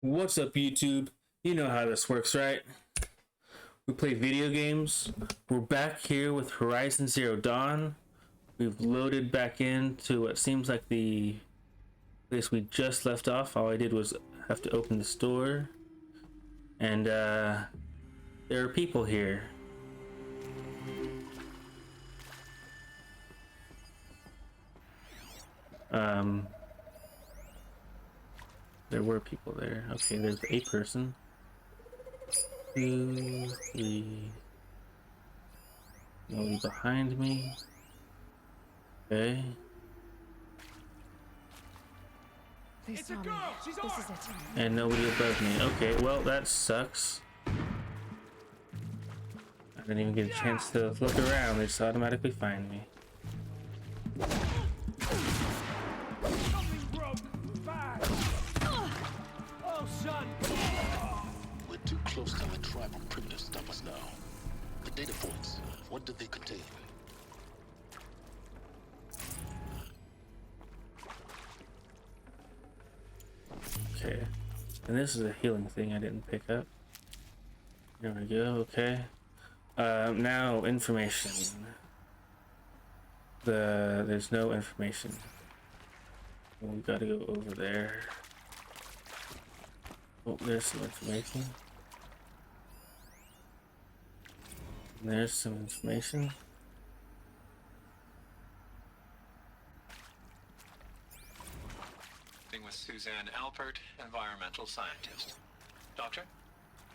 What's up, YouTube? You know how this works, right? We play video games. We're back here with Horizon Zero Dawn. We've loaded back into what seems like the place we just left off. All I did was have to open the store. And, there are people here. There were people there. Okay, there's a person. 2, 3. Nobody behind me. Okay. They saw me. This is it. And nobody above me. Okay, well, that sucks. I didn't even get a chance to look around. They just automatically find me. We're too close to the tribal primitive stop us now. The data points, what do they contain? Okay. And this is a healing thing I didn't pick up. There we go, okay. Now information. There's no information. We gotta go over there. Oh, there's some information. There's some information. With Suzanne Alpert, environmental scientist. Doctor?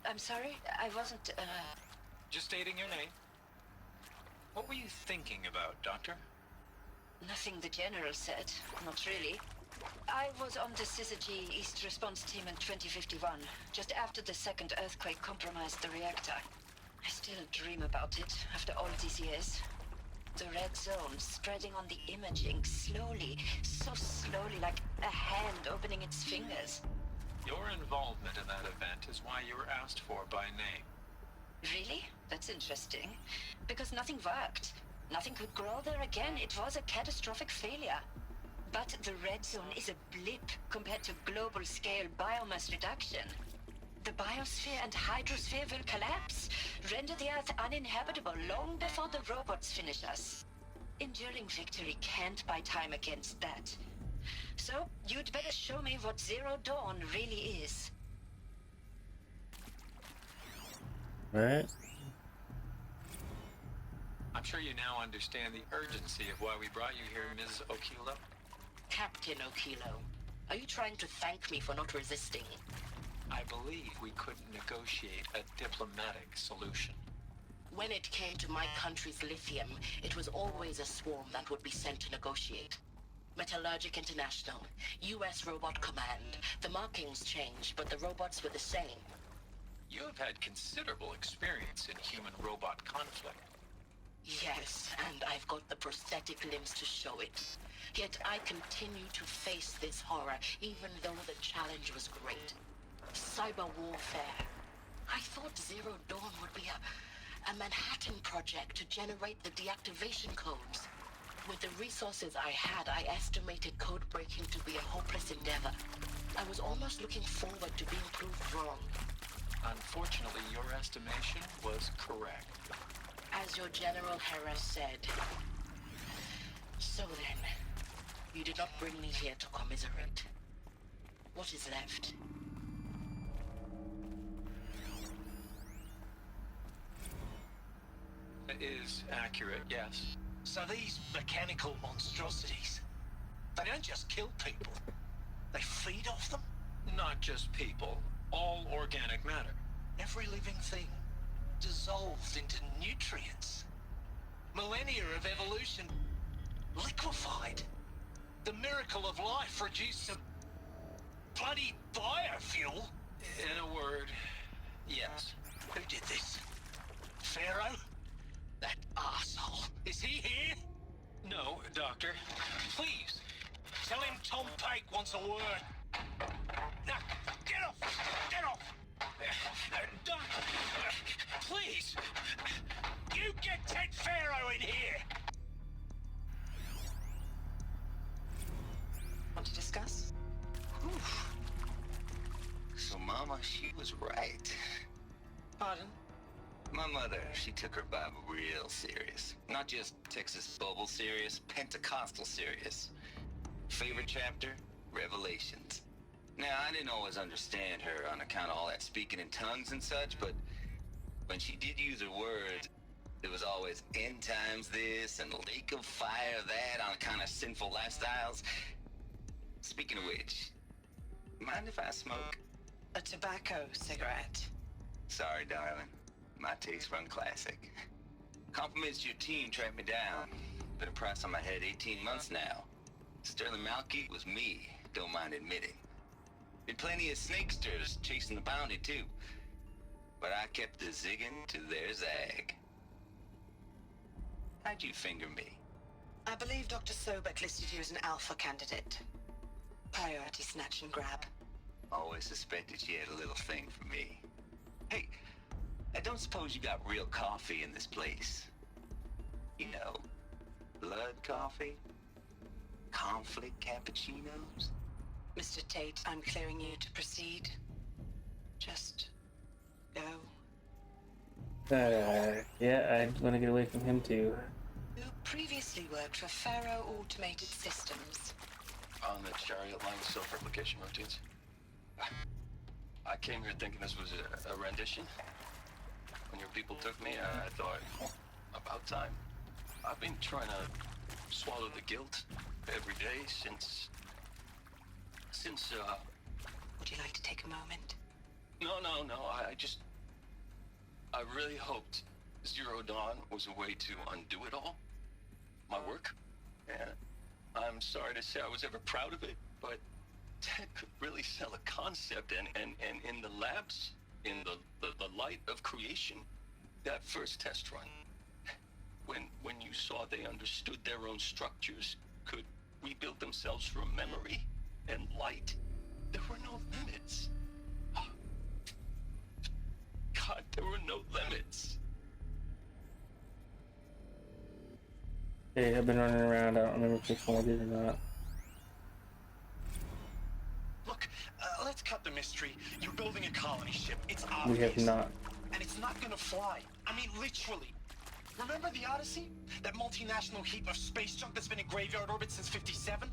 I'm sorry, I wasn't, Just stating your name. What were you thinking about, Doctor? nothing the General said. Not really. I was on the Syzygy East Response Team in 2051, just after the second earthquake compromised the reactor. I still dream about it, after all these years. The red zone spreading on the imaging, slowly, so slowly, like a hand opening its fingers. Your involvement in that event is why you were asked for by name. Really? That's interesting. Because nothing worked. Nothing could grow there again. It was a catastrophic failure. But the red zone is a blip compared to global-scale biomass reduction. The biosphere and hydrosphere will collapse, render the Earth uninhabitable long before the robots finish us. Enduring victory can't buy time against that. So, you'd better show me what Zero Dawn really is. Right? I'm sure you now understand the urgency of why we brought you here, Ms. Okilo. Captain Okilo, are you trying to thank me for not resisting? I believe we couldn't negotiate a diplomatic solution. When it came to my country's lithium, it was always a swarm that would be sent to negotiate. Metallurgic International, US Robot Command. The markings changed, but the robots were the same. You have had considerable experience in human-robot conflict. Yes, and I've got the prosthetic limbs to show it. Yet I continue to face this horror, even though the challenge was great. Cyber warfare. I thought Zero Dawn would be a Manhattan project to generate the deactivation codes. With the resources I had, I estimated code breaking to be a hopeless endeavor. I was almost looking forward to being proved wrong. Unfortunately, your estimation was correct. As your General Hera said. So then, you did not bring me here to commiserate. What is left? It is accurate, yes. So these mechanical monstrosities, they don't just kill people, they feed off them? Not just people, all organic matter. Every living thing dissolved into nutrients. Millennia of evolution liquefied. The miracle of life produced some bloody biofuel. In a word, yes. Who did this? Pharaoh? That arsehole. Is he here? No, Doctor. Please, tell him Tom Pake wants a word. Now, get off! Get off! Doctor, please! You get Ted Pharaoh in here! Want to discuss? So Mama, she was right. Pardon? My mother, she took her Bible real serious. Not just Texas Bubble serious, Pentecostal serious. Favorite chapter? Revelations. Now, I didn't always understand her on account of all that speaking in tongues and such, but when she did use her words, there was always end times this and lake of fire that on account of sinful lifestyles. Speaking of which, mind if I smoke? A tobacco cigarette. Sorry, darling. My taste run classic. Compliments to your team tracked me down. Been a price on my head 18 months now. Sterling Malky was me, don't mind admitting. Been plenty of snakesters chasing the bounty too. But I kept the zigging to their zag. How'd you finger me? I believe Dr. Sobek listed you as an alpha candidate. Priority snatch and grab. Always suspected she had a little thing for me. Hey, I don't suppose you got real coffee in this place? You know, blood coffee? Conflict cappuccinos? Mr. Tate, I'm clearing you to proceed. Just go. Yeah, I want to get away from him too. You previously worked for Faro Automated Systems. On the chariot line self-replication routines. I came here thinking this was a rendition. When your people took me, I thought, about time. I've been trying to swallow the guilt every day since, Would you like to take a moment? No, I really hoped Zero Dawn was a way to undo it all. My work. And I'm sorry to say I was ever proud of it, but Ted could really sell a concept, and in the labs, in the light of creation, that first test run, when you saw they understood their own structures, could rebuild themselves from memory and light, there were no limits. God, there were no limits. Hey, I've been running around. I don't remember which one I did or not. Look, let's cut the mystery. You're building a colony ship. It's We obvious. have not. And it's not gonna fly. I mean, literally. Remember the Odyssey? That multinational heap of space junk that's been in graveyard orbit since 57?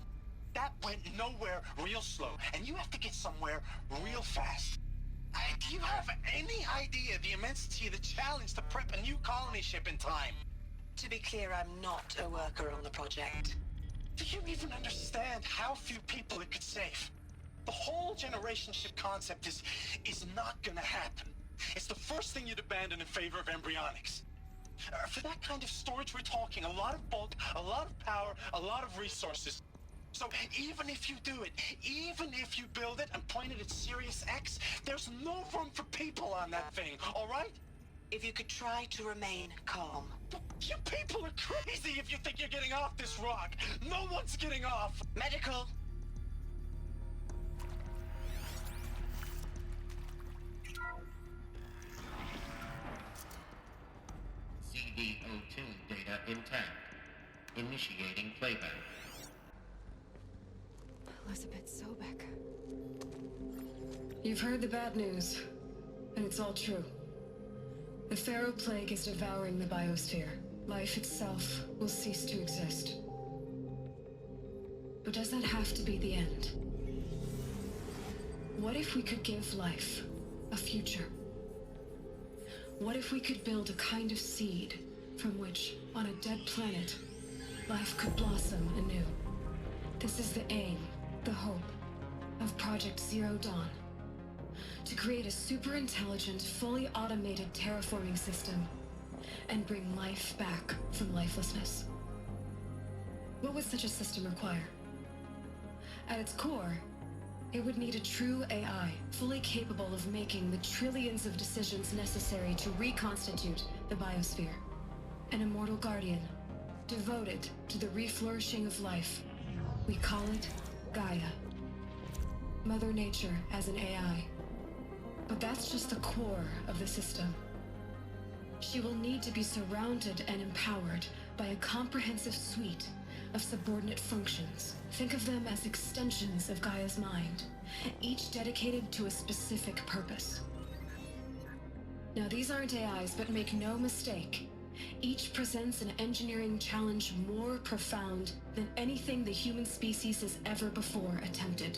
That went nowhere real slow. And you have to get somewhere real fast. Do you have any idea the immensity of the challenge to prep a new colony ship in time? To be clear, I'm not a worker on the project. Do you even understand how few people it could save? The whole generation ship concept is not gonna happen. It's the first thing you'd abandon in favor of embryonics. For that kind of storage, we're talking a lot of bulk, a lot of power, a lot of resources. So even if you do it, even if you build it and point it at Sirius X, there's no room for people on that thing, all right? If you could try to remain calm. You people are crazy if you think you're getting off this rock. No one's getting off. Medical. CD02 data intact. Initiating playback. Elizabeth Sobek. You've heard the bad news, and it's all true. The Pharaoh Plague is devouring the biosphere. Life itself will cease to exist. But does that have to be the end? What if we could give life a future? What if we could build a kind of seed from which, on a dead planet, life could blossom anew? This is the aim, the hope, of Project Zero Dawn. To create a super-intelligent, fully automated terraforming system and bring life back from lifelessness. What would such a system require? At its core, it would need a true AI, fully capable of making the trillions of decisions necessary to reconstitute the biosphere. An immortal guardian, devoted to the reflourishing of life. We call it Gaia. Mother Nature as an AI. But that's just the core of the system. She will need to be surrounded and empowered by a comprehensive suite of subordinate functions. Think of them as extensions of Gaia's mind, each dedicated to a specific purpose. Now, these aren't AIs, but make no mistake, each presents an engineering challenge more profound than anything the human species has ever before attempted.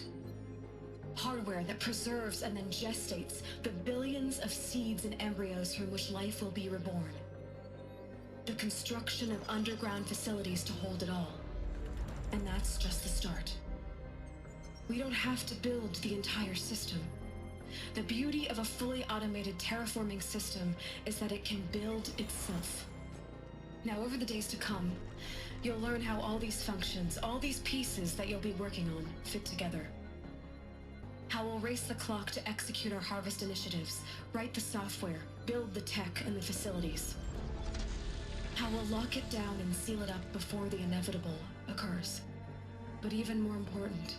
Hardware that preserves and then gestates the billions of seeds and embryos from which life will be reborn. The construction of underground facilities to hold it all. And that's just the start. We don't have to build the entire system. The beauty of a fully automated terraforming system is that it can build itself. Now, over the days to come, you'll learn how all these functions, all these pieces that you'll be working on, fit together. How we'll race the clock to execute our harvest initiatives, write the software, build the tech and the facilities. How we'll lock it down and seal it up before the inevitable occurs. But even more important,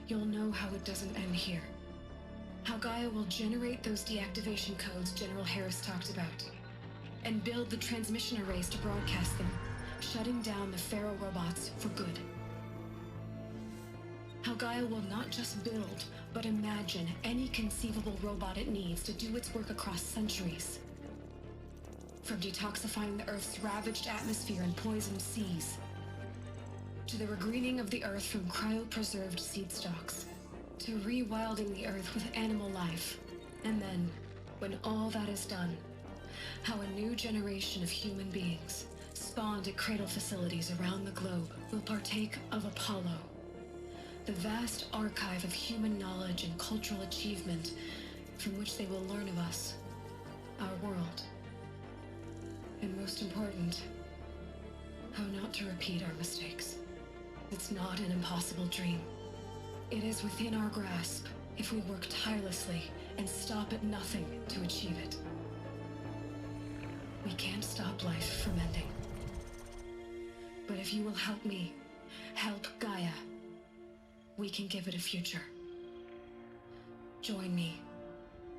you'll know how it doesn't end here. How Gaia will generate those deactivation codes General Harris talked about, and build the transmission arrays to broadcast them, shutting down the Pharaoh robots for good. How Gaia will not just build, but imagine any conceivable robot it needs to do its work across centuries. From detoxifying the Earth's ravaged atmosphere and poisoned seas, to the regreening of the Earth from cryopreserved seed stalks, to rewilding the Earth with animal life. And then, when all that is done, how a new generation of human beings, spawned at cradle facilities around the globe, will partake of Apollo, the vast archive of human knowledge and cultural achievement from which they will learn of us, our world. And most important, how not to repeat our mistakes. It's not an impossible dream. It is within our grasp if we work tirelessly and stop at nothing to achieve it. We can't stop life from ending. But if you will help me, help Gaia, we can give it a future. Join me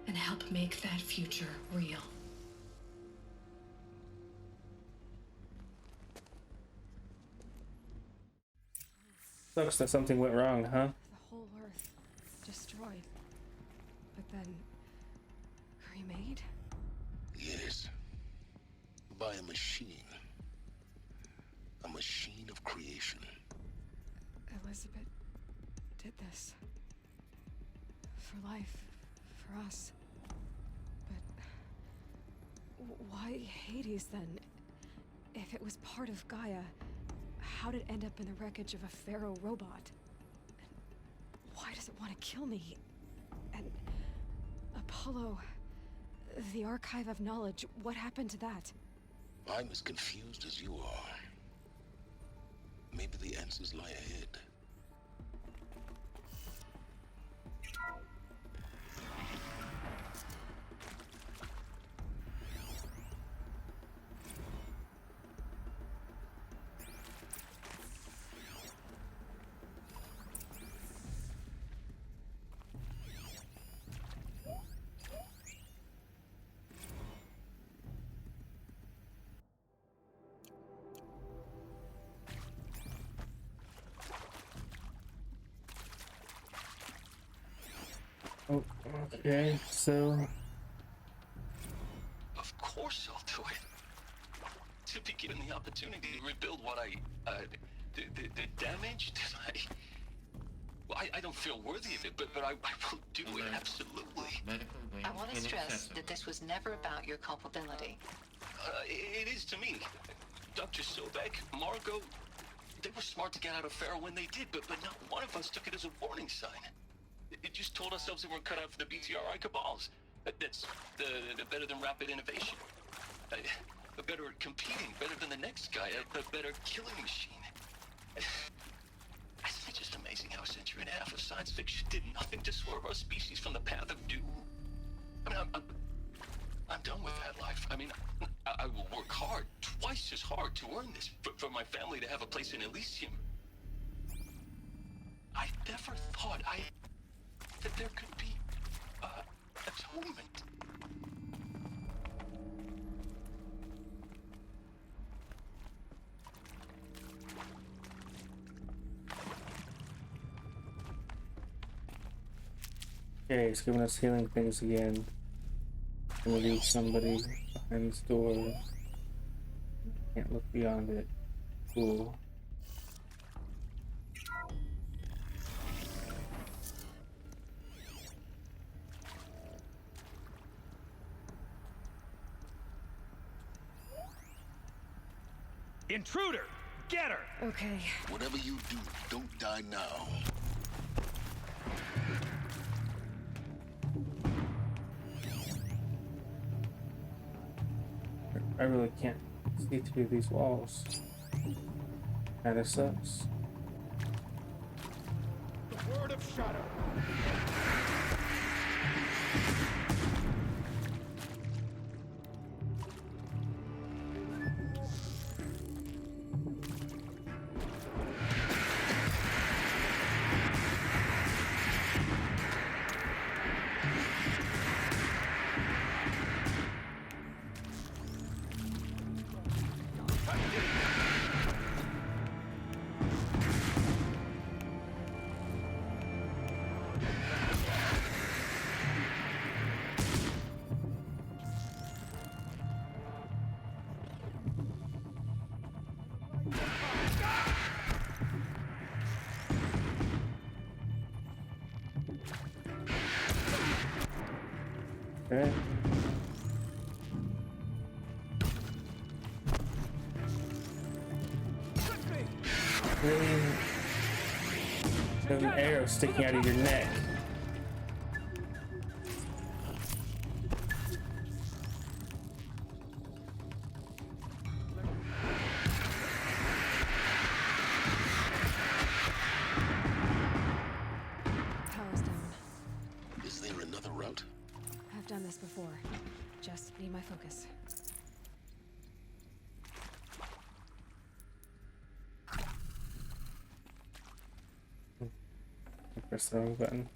and help make that future real. Sucks that something went wrong, huh? The whole Earth destroyed, but then remade? Yes. By a machine. A machine of creation. Elizabeth did this. For life, for us. But why Hades then? If it was part of Gaia, how did it end up in the wreckage of a Pharaoh robot? And why does it want to kill me? And Apollo, the archive of knowledge, what happened to that? I'm as confused as you are. Maybe the answers lie ahead. Oh, okay, so Of course I'll do it. To be given the opportunity to rebuild what the damage that I don't feel worthy of it, but I will do it, absolutely. Medical wing I want to stress inaccessible. that this was never about your culpability. It is to me. Dr. Sobek, Margot, they were smart to get out of Pharaoh when they did, but not one of us took it as a warning sign. It just told ourselves that we're cut out for the BTRI cabals. That's the better than rapid innovation. Better at competing, better than the next guy, a better killing machine. It's just amazing how a century and a half of science fiction did nothing to swerve our species from the path of doom. I mean, I'm done with that life. I mean, I will work hard, twice as hard to earn this, for my family to have a place in Elysium. I never thought that there could be atonement. Okay, it's giving us healing things again. I'm gonna leave somebody behind this door. Can't look beyond it. Cool. Intruder! Get her! Okay. Whatever you do, don't die now. I really can't see through these walls. Kinda sucks. The word of shadow. Okay. Really? There's an arrow sticking out of your neck. Power's down. Is there another route? I've done this before. Just need my focus. Press the wrong button.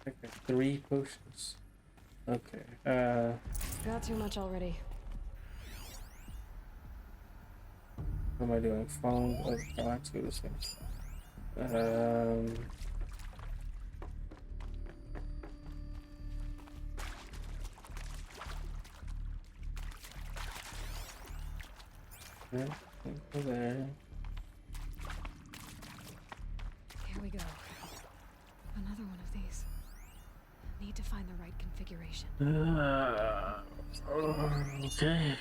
Okay, 3 potions. Okay, Got too much already. what am I doing? Phone? Oh, I have to go this way. Yeah, go there. Here we go. Another one of these. Need to find the right configuration. Okay.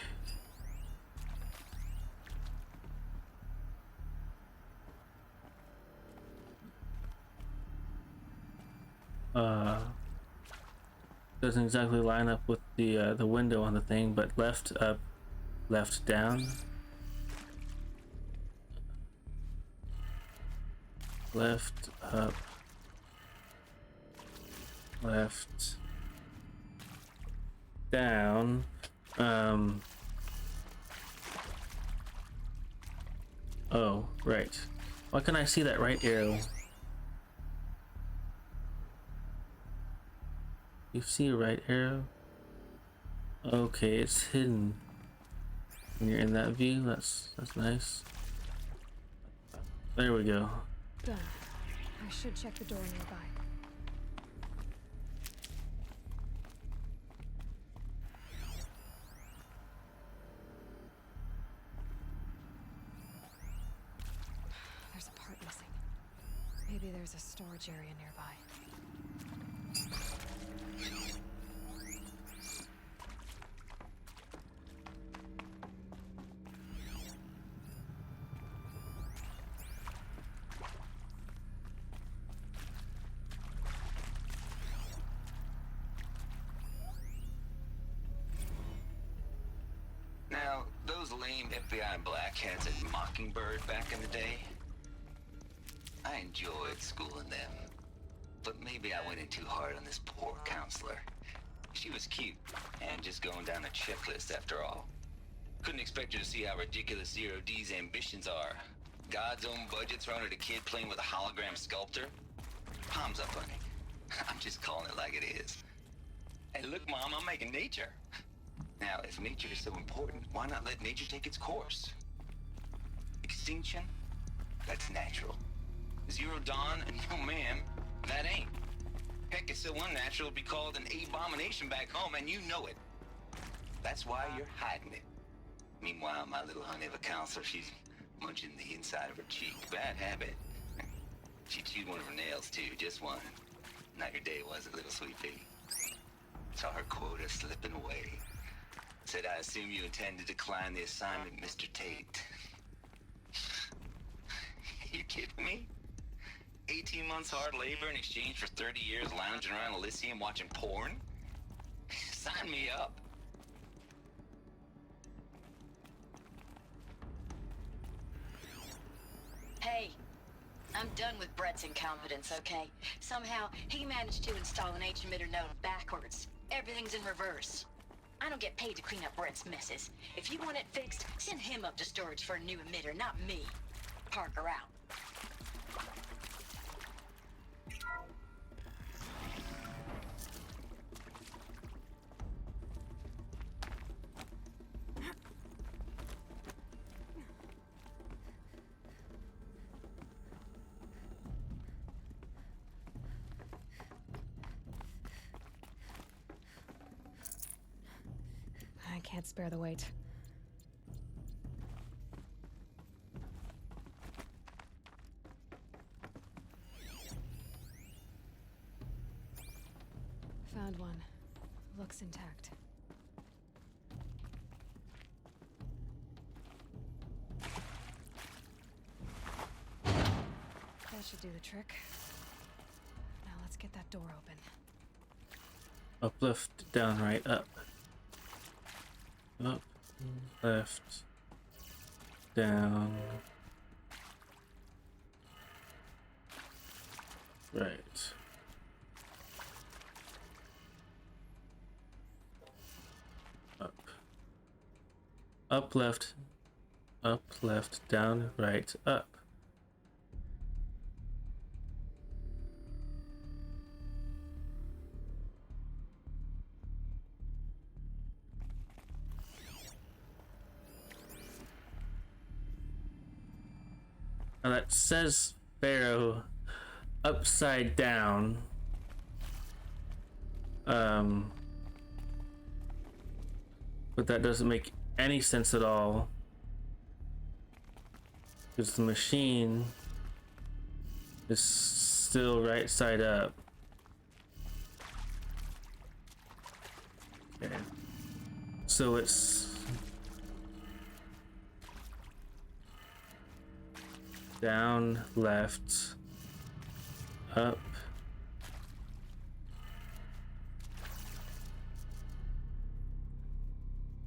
Doesn't exactly line up with the window on the thing, but left up, left down, left up, left down. Oh, right. Why can't I see that right arrow? You see a right arrow? Okay, it's hidden. When you're in that view, that's nice. There we go. Done. I should check the door nearby. There's a part missing. Maybe there's a storage area nearby. Now, those lame FBI blackheads at Mockingbird back in the day, I enjoyed schooling them. But maybe I went in too hard on this poor counselor. She was cute, and just going down a checklist after all. Couldn't expect her to see how ridiculous Zero D's ambitions are. God's own budget thrown at a kid playing with a hologram sculptor? Palms up, honey. I'm just calling it like it is. Hey, look, Mom, I'm making nature. Now, if nature is so important, why not let nature take its course? Extinction? That's natural. Zero Dawn? No, ma'am, that ain't. Heck, it's so unnatural to be called an abomination back home, and you know it. That's why you're hiding it. Meanwhile, my little honey of a counselor, she's munching the inside of her cheek. Bad habit. She chewed one of her nails, too, just one. Not your day, was it, little sweet pea? Saw her quota slipping away. Said, I assume you intend to decline the assignment, Mr. Tate. You kidding me? 18 months hard labor in exchange for 30 years lounging around Elysium watching porn? Sign me up. Hey, I'm done with Brett's incompetence, okay? Somehow, he managed to install an H-emitter node backwards. Everything's in reverse. I don't get paid to clean up Brett's messes. If you want it fixed, send him up to storage for a new emitter, not me. Parker out. I can't spare the weight. Found one. Looks intact. That should do the trick. Now let's get that door open. Up, left, down, right, up. Up, left, down, right. Up, left, down, right, up. Now that says Pharaoh upside down. But that doesn't make any sense at all. Because the machine is still right side up. Okay. So it's down, left, up,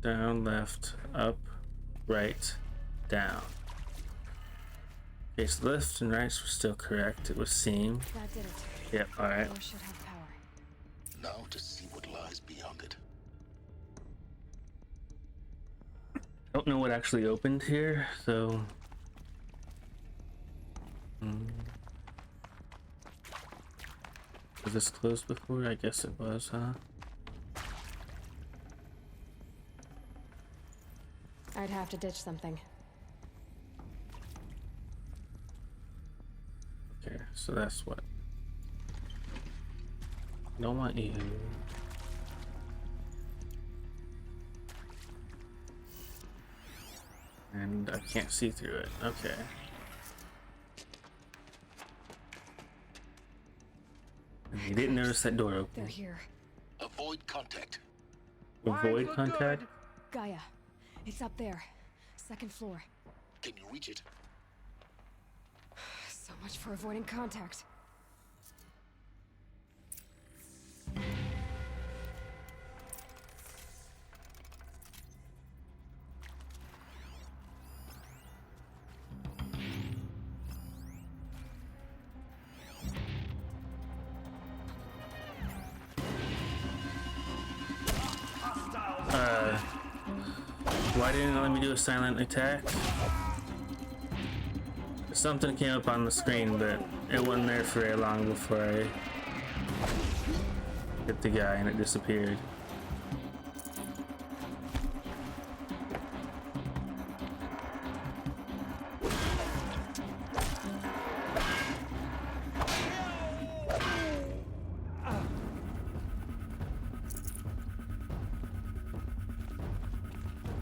down, left, up, right, down. Okay, so left and right were still correct, it would seem. That did it. Yep, alright. Door should have power. Now to see what lies beyond it. Don't know what actually opened here, so... Was this closed before? I guess it was, huh? I'd have to ditch something. Okay, so that's what. Don't want you. And I can't see through it. Okay. And you didn't notice that door They're open. here. Avoid contact. Avoid contact? Gaia. It's up there. Second floor. Can you reach it? So much for avoiding contact. Why didn't it let me do a silent attack? Something came up on the screen, but it wasn't there for very long before I hit the guy and it disappeared.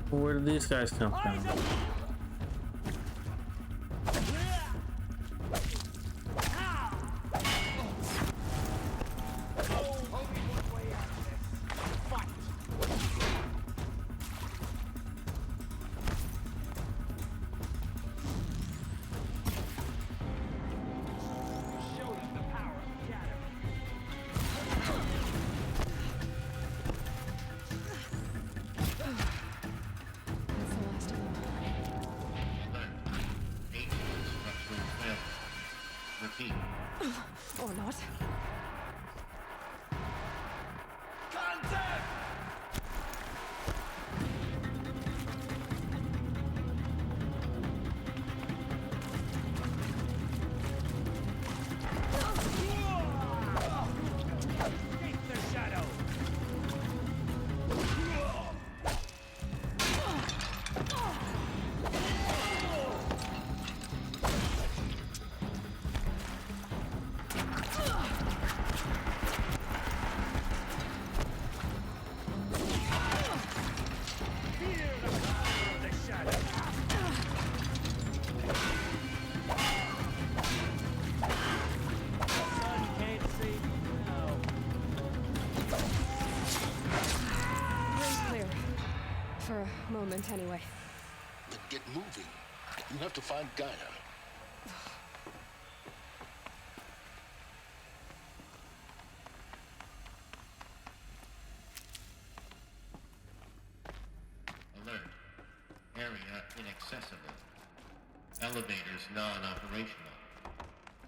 Where did these guys come from? That's the last of them. Alert. Dangerous structural failure. Repeat. Or not. Clear. For a moment, anyway. Then get moving. You have to find Gaia. Alert. Area inaccessible. Elevators non-operational.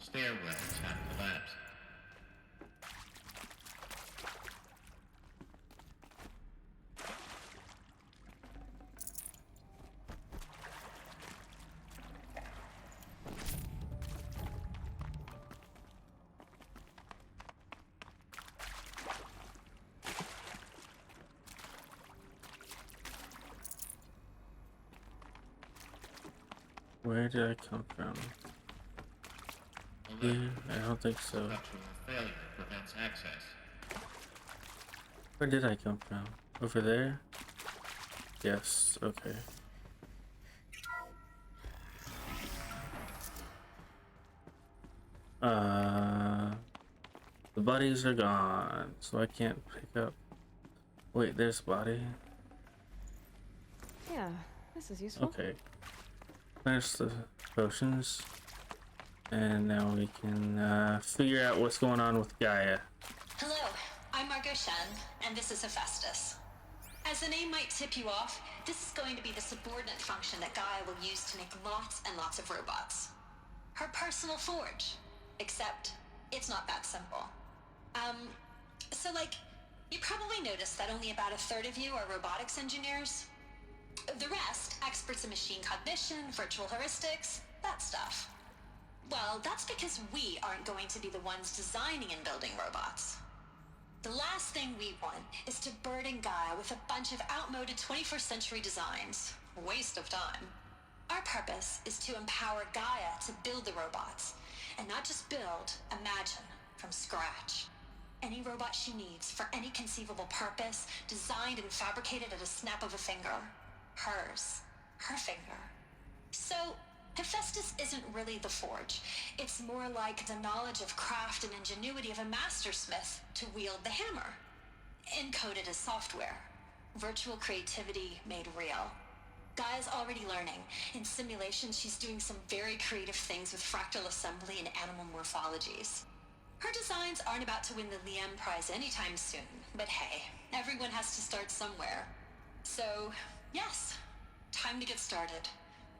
Stairwells have collapsed. Where did I come from? Alert. Here? I don't think so. Structural failure prevents access. Where did I come from? Over there? Yes, okay. The bodies are gone, so I can't pick up. Wait, there's a body. Yeah, this is useful. Okay. There's the potions. And now we can figure out what's going on with Gaia. Hello, I'm Margot Shen, and this is Hephaestus. As the name might tip you off, this is going to be the subordinate function that Gaia will use to make lots and lots of robots. Her personal forge. Except, it's not that simple. So you probably noticed that only about a third of you are robotics engineers. The rest, experts in machine cognition, virtual heuristics, that stuff. Well, that's because we aren't going to be the ones designing and building robots. The last thing we want is to burden Gaia with a bunch of outmoded 21st century designs. Waste of time. Our purpose is to empower Gaia to build the robots, and not just build, imagine, from scratch. Any robot she needs for any conceivable purpose, designed and fabricated at a snap of a finger. Hers. Her finger. So, Hephaestus isn't really the forge. It's more like the knowledge of craft and ingenuity of a mastersmith to wield the hammer. Encoded as software. Virtual creativity made real. Gaia's already learning. In simulation, she's doing some very creative things with fractal assembly and animal morphologies. Her designs aren't about to win the Liam Prize anytime soon, but hey, everyone has to start somewhere. So, yes, time to get started.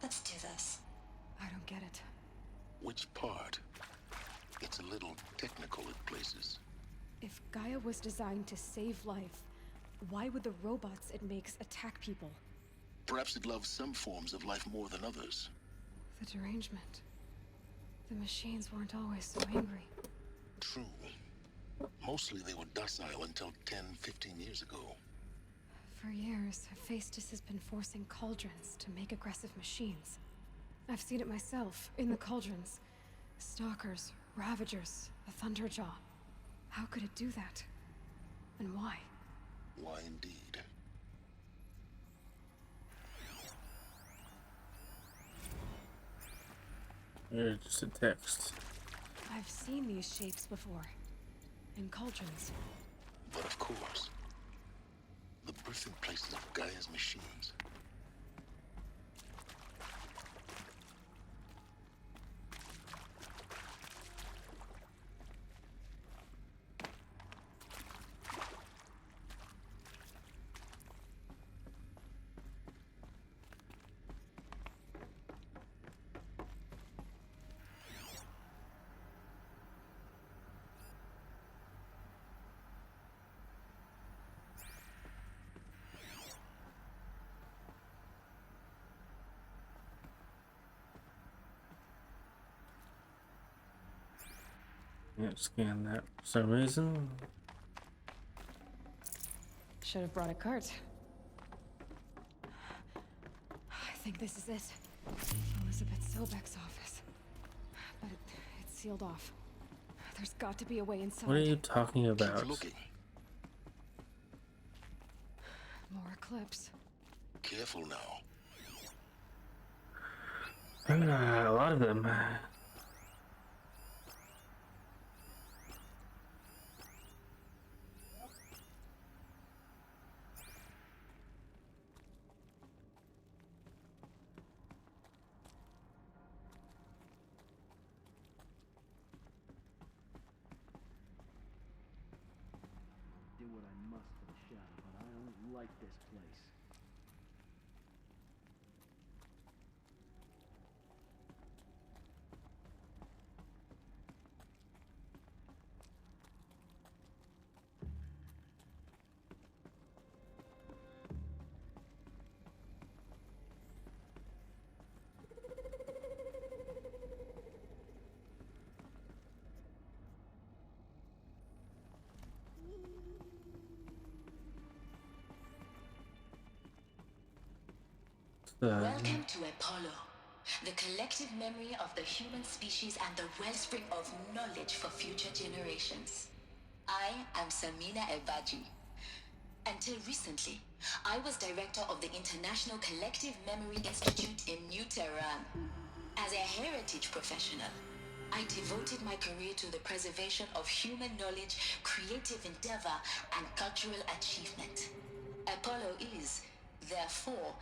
Let's do this. I don't get it. Which part? It's a little technical at places. If Gaia was designed to save life, why would the robots it makes attack people? Perhaps it loves some forms of life more than others. The derangement. The machines weren't always so angry. True. Mostly they were docile until 10, 15 years ago. For years, Hephaestus has been forcing cauldrons to make aggressive machines. I've seen it myself, in the cauldrons. Stalkers, Ravagers, a Thunderjaw. How could it do that? And why? Why indeed? Or just a text. I've seen these shapes before. In cauldrons. But of course, the birthing places of Gaia's machines. Can't scan that for some reason. Should have brought a cart. I think this is it. Elizabeth Sobek's office. But it's sealed off. There's got to be a way inside. What are you talking about? Keep looking. More clips. Careful now. A lot of them. Do what I must for the shadow, but I don't like this place. Welcome to Apollo, the collective memory of the human species and the wellspring of knowledge for future generations. I am Samina Ebaji. Until recently, I was director of the International Collective Memory Institute in New Tehran. As a heritage professional, I devoted my career to the preservation of human knowledge, creative endeavor, and cultural achievement. Apollo is, therefore,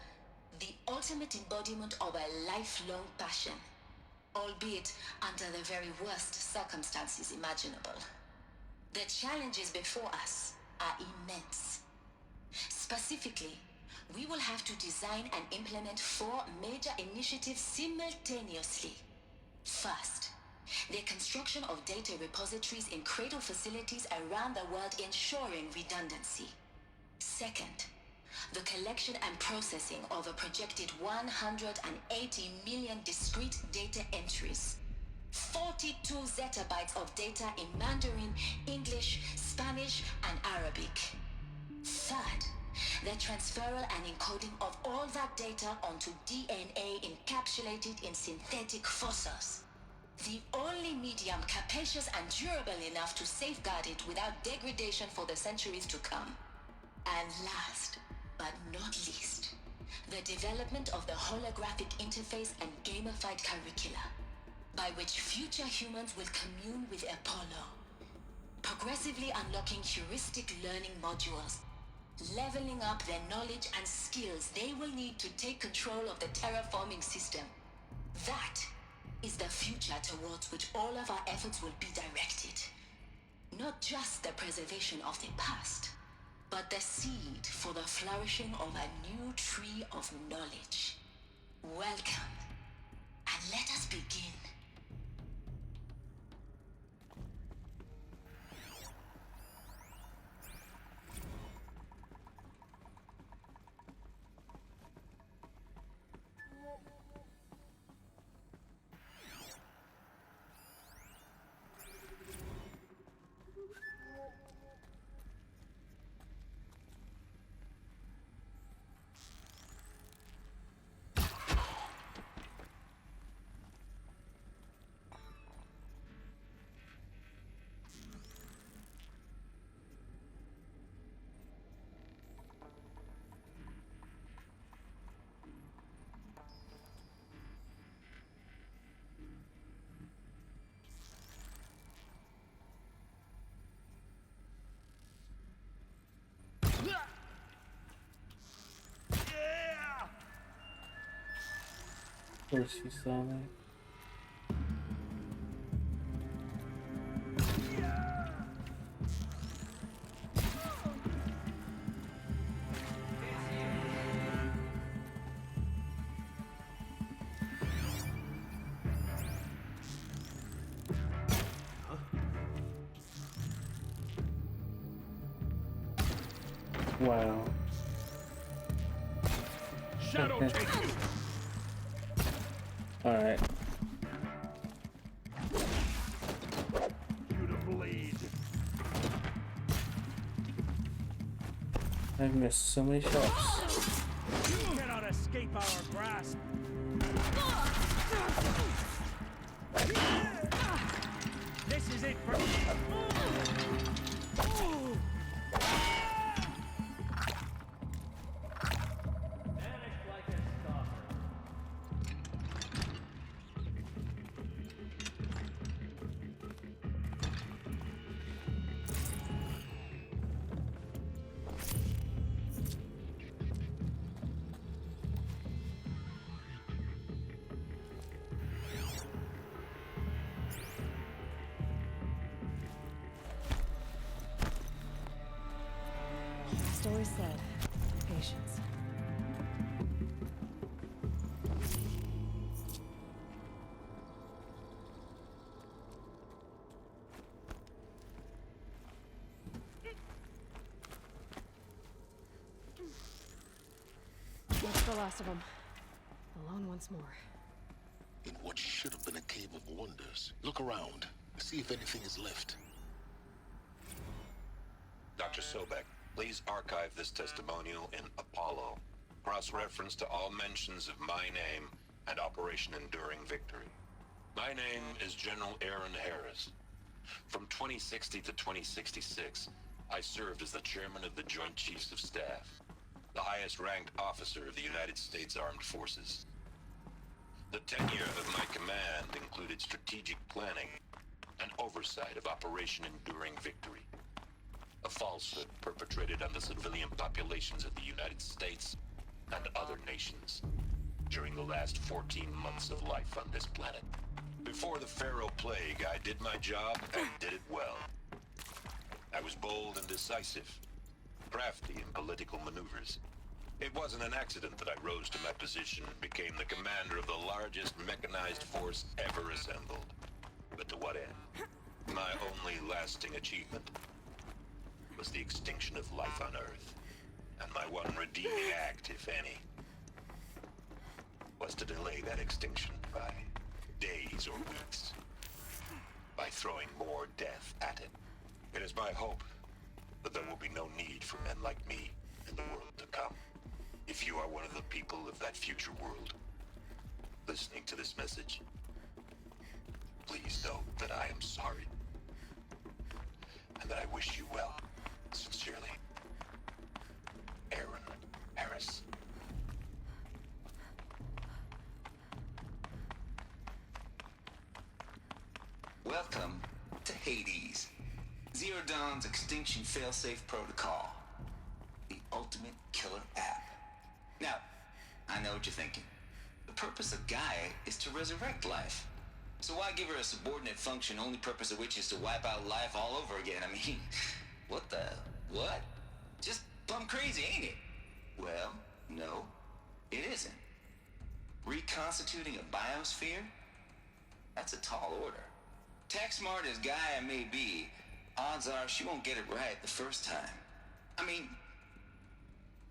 the ultimate embodiment of a lifelong passion, albeit under the very worst circumstances imaginable. The challenges before us are immense. Specifically, we will have to design and implement 4 major initiatives simultaneously. First, the construction of data repositories in cradle facilities around the world ensuring redundancy. Second, the collection and processing of a projected 180 million discrete data entries. 42 zettabytes of data in Mandarin, English, Spanish, and Arabic. Third, the transferal and encoding of all that data onto DNA encapsulated in synthetic fossils. The only medium capacious and durable enough to safeguard it without degradation for the centuries to come. And last, but not least, the development of the holographic interface and gamified curricula, by which future humans will commune with Apollo, progressively unlocking heuristic learning modules, leveling up their knowledge and skills they will need to take control of the terraforming system. That is the future towards which all of our efforts will be directed. Not just the preservation of the past, but the seed for the flourishing of a new tree of knowledge. Welcome, and let us begin. First you saw me. Wow. Shadow take you. Alright. You to bleed. I've missed so many shots. You cannot escape our grasp. This is it for Story said, patience. That's the last of them. Alone once more. In what should have been a cave of wonders. Look around. See if anything is left. Dr. Sobek, please archive this testimonial in Apollo. Cross-reference to all mentions of my name and Operation Enduring Victory. My name is General Aaron Harris. From 2060 to 2066, I served as the chairman of the Joint Chiefs of Staff, the highest-ranked officer of the United States Armed Forces. The tenure of my command included strategic planning and oversight of Operation Enduring Victory, a falsehood perpetrated on the civilian populations of the United States and other nations during the last 14 months of life on this planet. Before the Pharaoh Plague, I did my job and did it well. I was bold and decisive, crafty in political maneuvers. It wasn't an accident that I rose to my position and became the commander of the largest mechanized force ever assembled. But to what end? My only lasting achievement was the extinction of life on Earth. And my one redeeming act, if any, was to delay that extinction by days or weeks, by throwing more death at it. It is my hope that there will be no need for men like me in the world to come. If you are one of the people of that future world listening to this message, please know that I am sorry and that I wish you well. Sincerely, Aaron Harris. Welcome to Hades, Zero Dawn's extinction failsafe protocol, the ultimate killer app. Now, I know what you're thinking. The purpose of Gaia is to resurrect life. So why give her a subordinate function, only purpose of which is to wipe out life all over again? I mean, what? Just plumb crazy, ain't it? Well, no, it isn't. Reconstituting a biosphere? That's a tall order. Tech smart as Gaia may be, odds are she won't get it right the first time. I mean,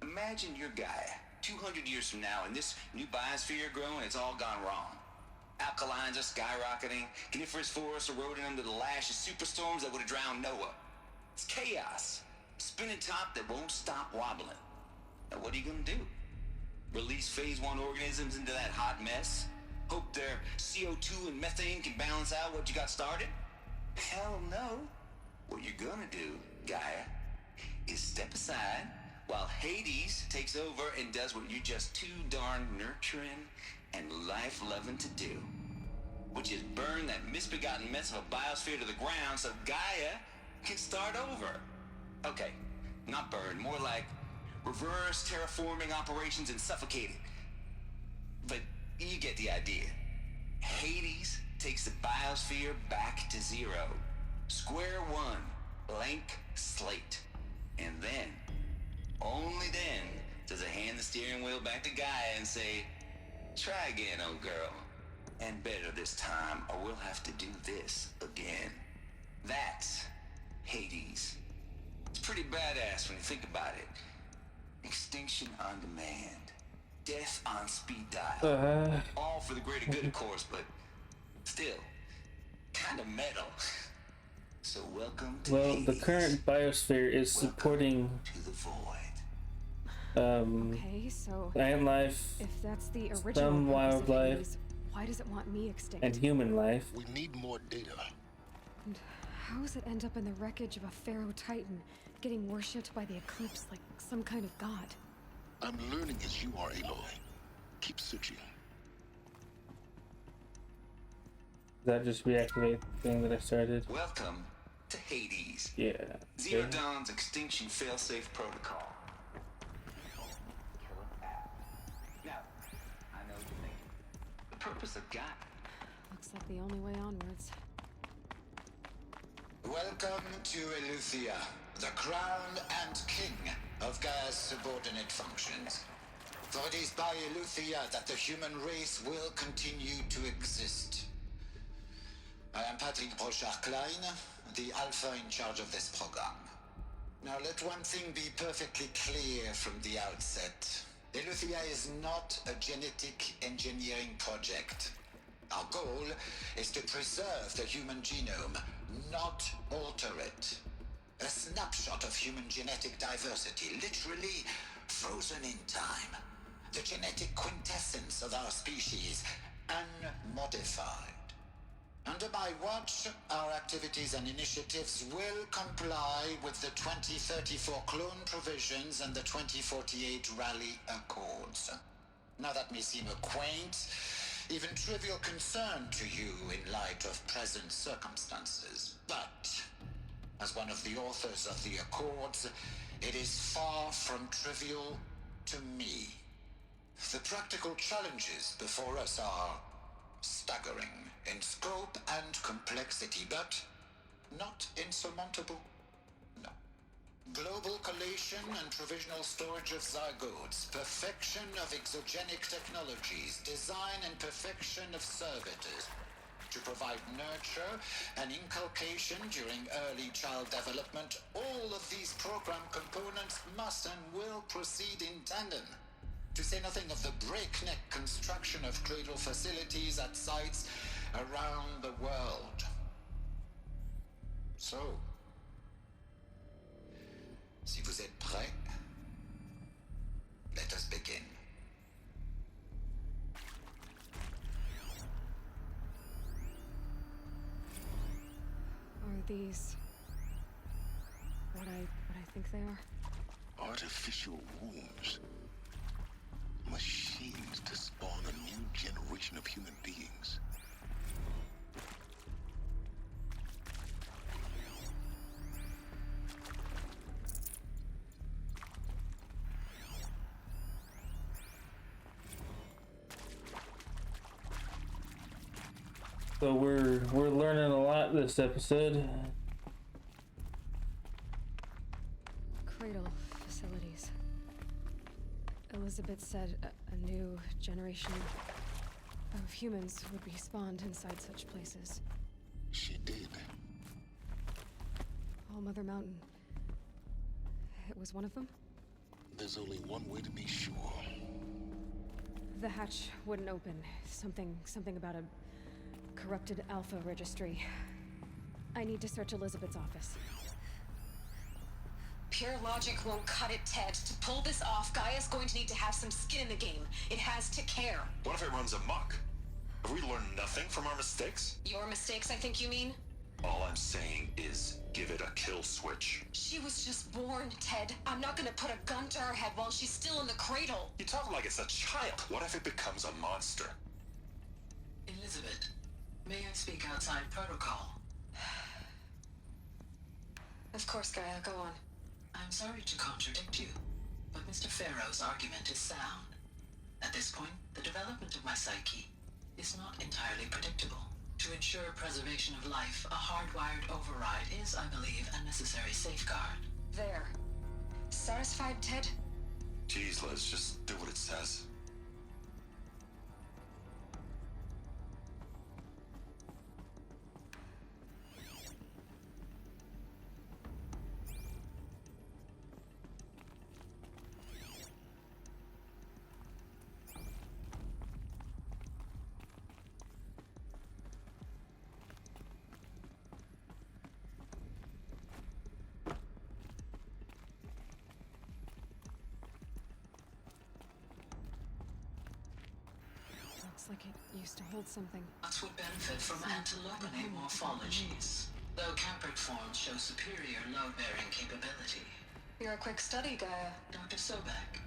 imagine you're Gaia, 200 years from now, and this new biosphere you're growing, it's all gone wrong. Alkalines are skyrocketing, coniferous forests eroding under the lash of superstorms that would have drowned Noah. It's chaos. Spinning top that won't stop wobbling. Now what are you gonna do? Release phase 1 organisms into that hot mess? Hope their CO2 and methane can balance out what you got started? Hell no. What you're gonna do, Gaia, is step aside while Hades takes over and does what you're just too darn nurturing and life-loving to do, which is burn that misbegotten mess of a biosphere to the ground so Gaia can start over. Okay, not burn, more like reverse terraforming operations and suffocate it. But you get the idea. Hades takes the biosphere back to zero. Square one, blank slate. And then, only then, does it hand the steering wheel back to Gaia and say, try again, old girl. And better this time, or we'll have to do this again. That's Hades. It's pretty badass when you think about it. Extinction on demand. Death on speed dial. All for the greater good, of course, but still, kind of metal. So welcome to Hades. The current biosphere is supporting to the void. Okay, so plant life, if that's the original some purpose of wildlife, Hades, why does it want me extinct? and human life. We need more data. And how does it end up in the wreckage of a pharaoh titan, getting worshipped by the Eclipse like some kind of god? I'm learning as you are, Aloy. Keep searching. That just reactivate the thing that I started. Welcome to Hades. Yeah. Zero Okay. Dawn's extinction failsafe protocol. Now, I know what you're thinking. The purpose of Gaia. Looks like the only way onwards. Welcome to Eleuthia, the crown and king of Gaia's subordinate functions. For it is by Eleuthia that the human race will continue to exist. I am Patrick Brochard-Klein, the Alpha in charge of this program. Now let one thing be perfectly clear from the outset. Eleuthia is not a genetic engineering project. Our goal is to preserve the human genome, not alter it. A snapshot of human genetic diversity, literally frozen in time. The genetic quintessence of our species, unmodified. Under my watch, our activities and initiatives will comply with the 2034 clone provisions and the 2048 Rally Accords. Now that may seem a quaint, even trivial concern to you in light of present circumstances, but as one of the authors of the Accords, it is far from trivial to me. The practical challenges before us are staggering in scope and complexity, but not insurmountable. No. Global collation and provisional storage of zygotes, perfection of exogenic technologies, design and perfection of servitors to provide nurture and inculcation during early child development. All of these program components must and will proceed in tandem. To say nothing of the breakneck construction of cradle facilities at sites around the world. So, si vous êtes prêts, let us begin. Are these what I think they are? Artificial wombs. Machines to spawn a new generation of human beings. So we're learning a lot this episode. Cradle facilities. Elizabeth said a new generation of humans would be spawned inside such places. She did. All Mother Mountain. It was one of them? There's only one way to be sure. The hatch wouldn't open. Something about a corrupted Alpha registry. I need to search Elizabeth's office. Pure logic won't cut it, Ted. To pull this off, Gaia's going to need to have some skin in the game. It has to care. What if it runs amok? Have we learned nothing from our mistakes? Your mistakes, I think you mean? All I'm saying is give it a kill switch. She was just born, Ted. I'm not gonna put a gun to her head while she's still in the cradle. You talk like it's a child. What if it becomes a monster? Elizabeth, may I speak outside protocol? Of course, Gaia, go on. I'm sorry to contradict you, but Mr. Farrow's argument is sound. At this point, the development of my psyche is not entirely predictable. To ensure preservation of life, a hardwired override is, I believe, a necessary safeguard. There. Satisfied, Ted? Jeez, Liz, just do what it says. Looks like it used to hold something. Nuts would benefit from antilopinate morphologies, though caprid forms show superior load-bearing capability. You're a quick study, Gaia. Dr. Sobek,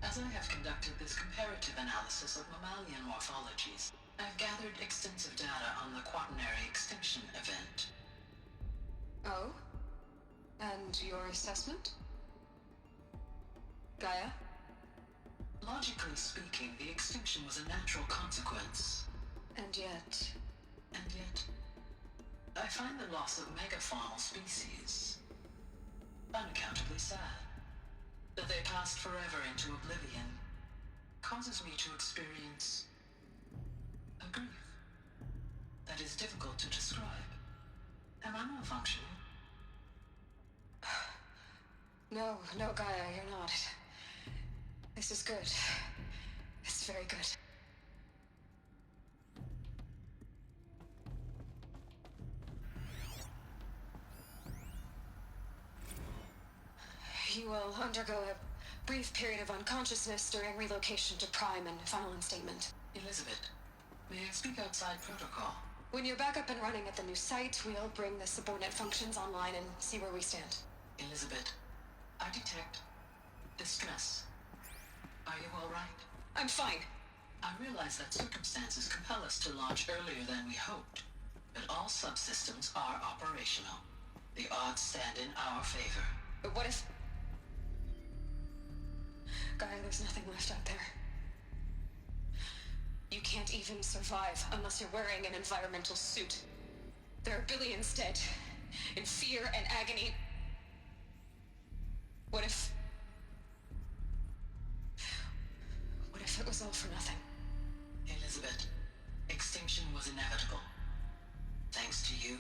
as I have conducted this comparative analysis of mammalian morphologies, I've gathered extensive data on the quaternary extinction event. Oh? And your assessment? Gaia? Logically speaking, the extinction was a natural consequence. And yet, I find the loss of megafaunal species unaccountably sad. That they passed forever into oblivion causes me to experience a grief that is difficult to describe. Am I malfunctioning? No, Gaia, you're not. This is good. It's very good. You will undergo a brief period of unconsciousness during relocation to Prime and final instatement. Elizabeth, may I speak outside protocol? When you're back up and running at the new site, we'll bring the subordinate functions online and see where we stand. Elizabeth, I detect distress. Are you all right? I'm fine. I realize that circumstances compel us to launch earlier than we hoped, but all subsystems are operational. The odds stand in our favor. But what if... Gaia, there's nothing left out there. You can't even survive unless you're wearing an environmental suit. There are billions dead, in fear and agony. What if it was all for nothing? Elizabeth, extinction was inevitable. Thanks to you,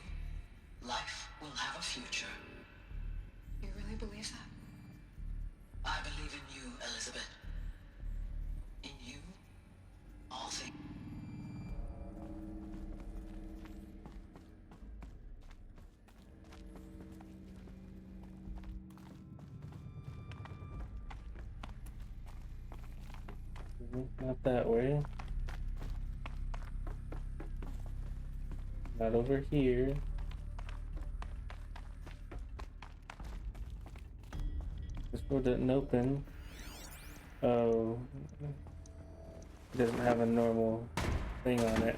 life will have a future. You really believe that? I believe in you, Elizabeth. In you, all things. Not that way. Not over here. This door didn't open. Oh. It doesn't have a normal thing on it.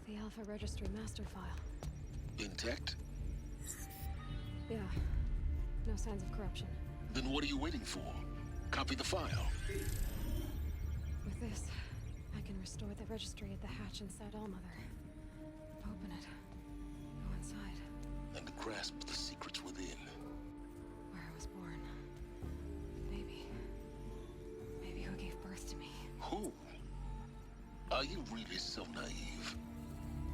The Alpha Registry master file. Intact? Yeah. No signs of corruption. Then what are you waiting for? Copy the file. With this, I can restore the registry at the hatch inside Allmother. Open it. Go inside. And grasp the secrets within. Where I was born. Maybe who gave birth to me. Who? Are you really so naive?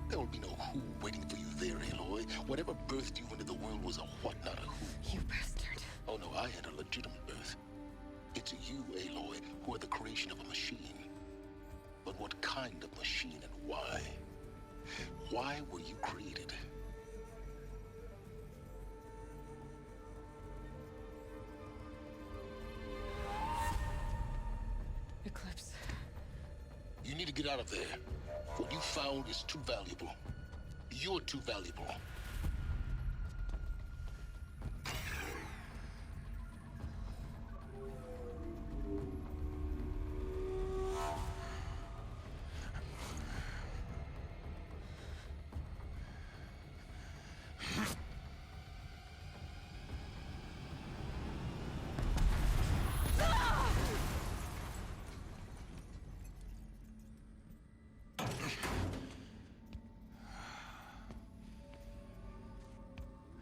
There will be no who waiting for you there, Aloy. Whatever birthed you into the world was a what, not a who. You bastard. Oh no, I had a legitimate birth. It's you, Aloy, who are the creation of a machine. But what kind of machine and why? Why were you created? get out of there. What you found is too valuable. You're too valuable.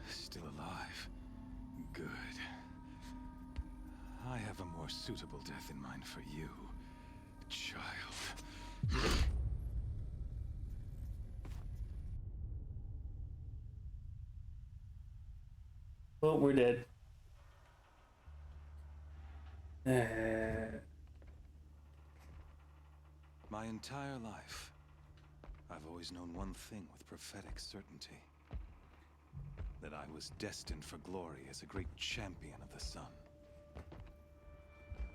Still alive. Good. I have a more suitable death in mind for you, child. Oh, we're dead. My entire life, I've always known one thing with prophetic certainty. That I was destined for glory as a great champion of the sun.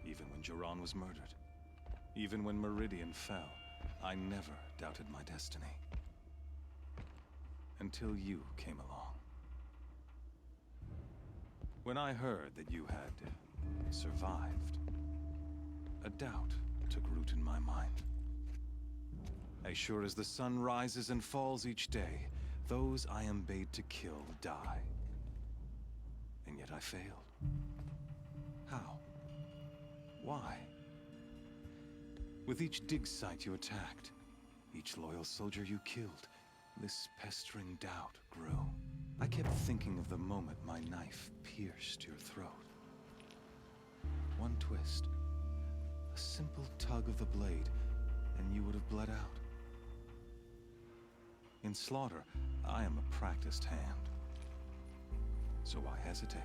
Even when Jiran was murdered, even when Meridian fell, I never doubted my destiny. Until you came along. When I heard that you had survived, a doubt took root in my mind. As sure as the sun rises and falls each day, those I am bade to kill die. And yet I failed. How? Why? With each dig site you attacked, each loyal soldier you killed, this pestering doubt grew. I kept thinking of the moment my knife pierced your throat. One twist, a simple tug of the blade, and you would have bled out. In slaughter, I am a practiced hand. So why hesitate?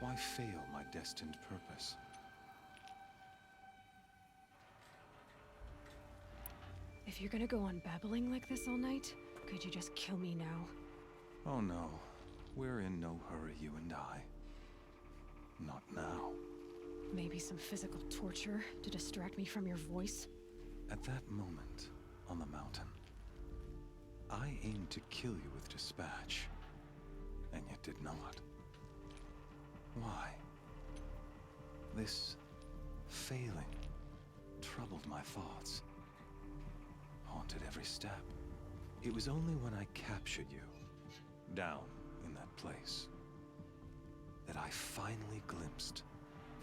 Why fail my destined purpose? If you're gonna go on babbling like this all night, could you just kill me now? Oh no, we're in no hurry, you and I. Not now. Maybe some physical torture to distract me from your voice? At that moment, on the mountain, I aimed to kill you with dispatch, and yet did not. Why? This failing troubled my thoughts, haunted every step. It was only when I captured you, down in that place, that I finally glimpsed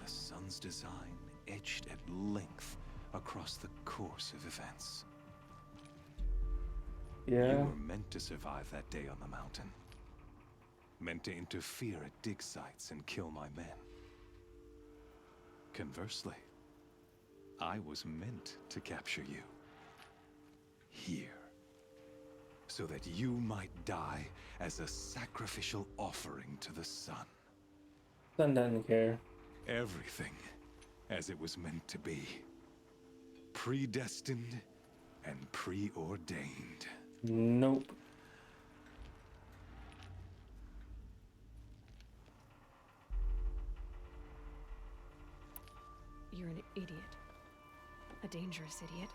the sun's design etched at length across the course of events. Yeah. You were meant to survive that day on the mountain. Meant to interfere at dig sites and kill my men. Conversely, I was meant to capture you. Here. So that you might die as a sacrificial offering to the sun. Sun doesn't care. Everything as it was meant to be. Predestined and preordained. Nope. You're an idiot. A dangerous idiot,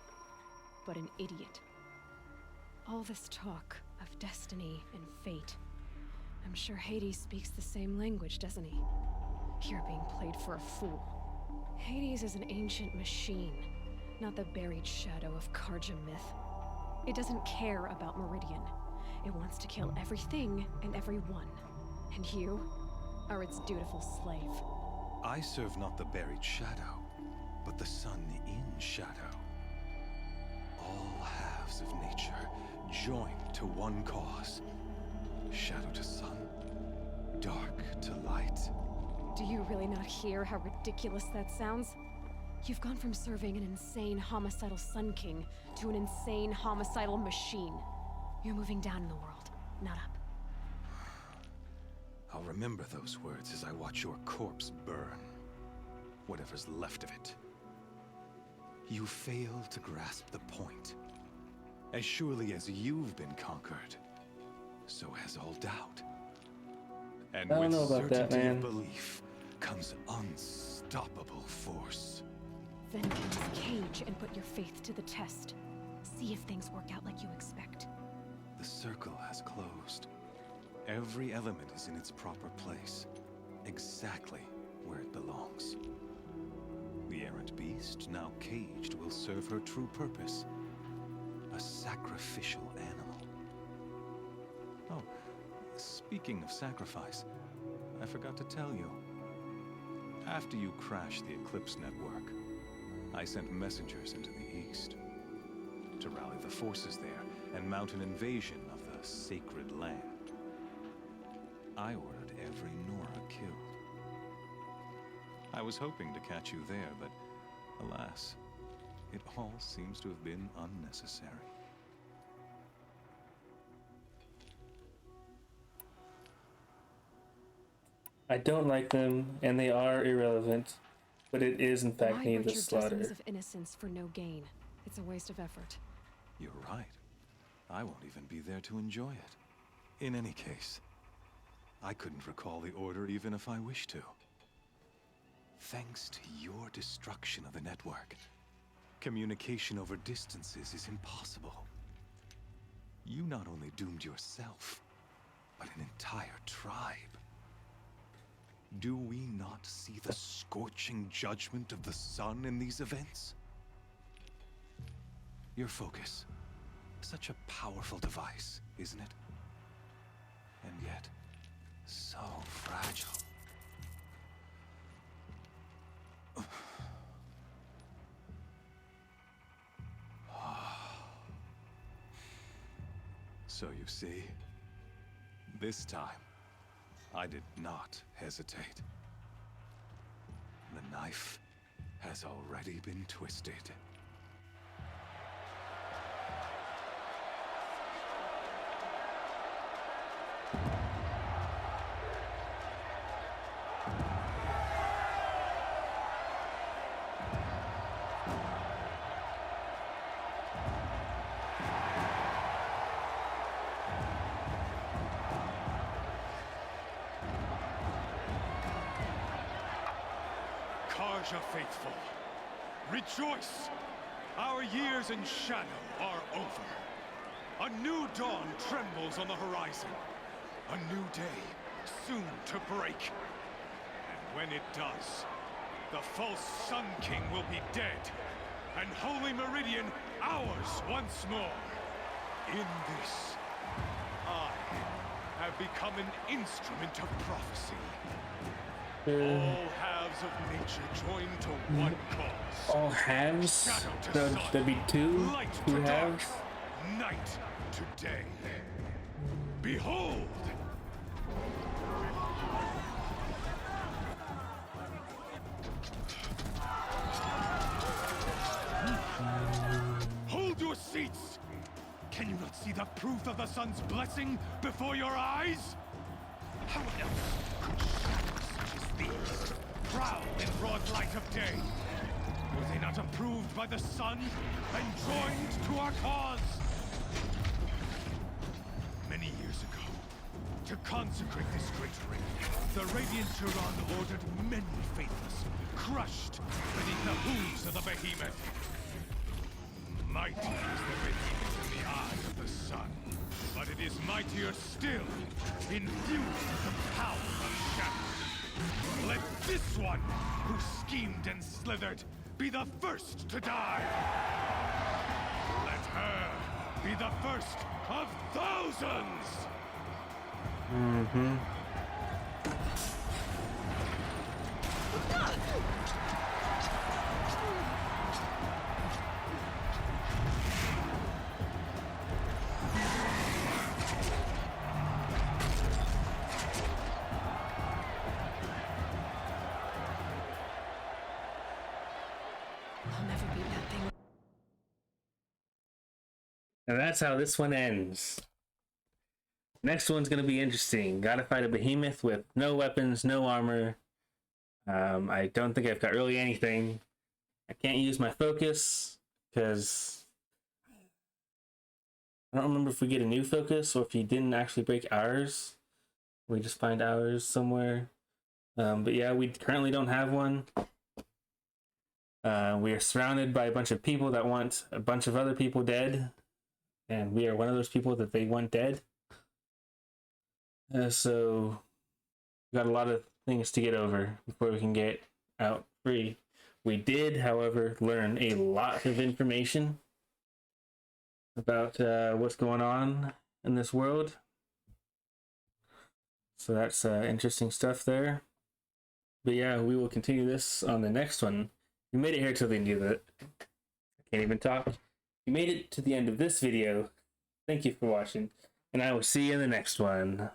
but an idiot. All this talk of destiny and fate. I'm sure Hades speaks the same language, doesn't he? You're being played for a fool. Hades is an ancient machine, not the buried shadow of Karja myth. It doesn't care about Meridian. It wants to kill everything and everyone. And you are its dutiful slave. I serve not the buried shadow, but the sun in shadow. All halves of nature joined to one cause. Shadow to sun, dark to light. Do you really not hear how ridiculous that sounds? You've gone from serving an insane homicidal Sun King to an insane homicidal machine. You're moving down in the world, not up. I'll remember those words as I watch your corpse burn. Whatever's left of it. You fail to grasp the point. As surely as you've been conquered, so has all doubt. And I don't with know about that, certainty man. of belief comes unstoppable force. Vengeance cage and put your faith to the test. See if things work out like you expect. The circle has closed. Every element is in its proper place, exactly where it belongs. The errant beast, now caged, will serve her true purpose. A sacrificial animal. Oh, speaking of sacrifice, I forgot to tell you. After you crashed the Eclipse network, I sent messengers into the east to rally the forces there and mount an invasion of the sacred land. I ordered every Nora killed. I was hoping to catch you there, but alas, it all seems to have been unnecessary. I don't like them, and they are irrelevant, but it is in fact Why needless butcher slaughter. dozens of innocents for no gain? It's a waste of effort. You're right. I won't even be there to enjoy it. In any case, I couldn't recall the order even if I wished to. Thanks to your destruction of the network, communication over distances is impossible. You not only doomed yourself, but an entire tribe. Do we not see the scorching judgment of the sun in these events? Your focus. Such a powerful device, isn't it? And yet, so fragile. So you see, this time, I did not hesitate. The knife has already been twisted. Karja faithful, rejoice! Our years in shadow are over. A new dawn trembles on the horizon. A new day, soon to break. And when it does, the false Sun King will be dead, and Holy Meridian ours once more. In this, I have become an instrument of prophecy. All halves of nature join to one cause. All halves? There'd be two halves? Night to day. Behold! Hold your seats! Can you not see the proof of the sun's blessing before your eyes? How else could shadows such as these prowl in broad light of day? Were they not approved by the sun and joined to our cause? Many years ago, to consecrate this great ring, the Radiant Turan ordered many faithless, crushed beneath the hooves of the behemoth. Mighty is the behemoth in the eye of the sun, but it is mightier still, infused with the power of shadow. Let this one, who schemed and slithered, be the first to die. Let her be the first of thousands! Mm-hmm. I'll never beat that thing. And that's how this one ends. Next one's gonna be interesting. Gotta fight a behemoth with no weapons, no armor. I don't think I've got really anything. I can't use my focus because I don't remember if we get a new focus or if he didn't actually break ours. We just find ours somewhere. But yeah, we currently don't have one. We are surrounded by a bunch of people that want a bunch of other people dead, and we are one of those people that they want dead. So we got a lot of things to get over before we can get out free. We did, however, learn a lot of information about what's going on in this world. So that's interesting stuff there. But yeah, we will continue this on the next one. You made it here till the end of it. I can't even talk. You made it to the end of this video. Thank you for watching, and I will see you in the next one.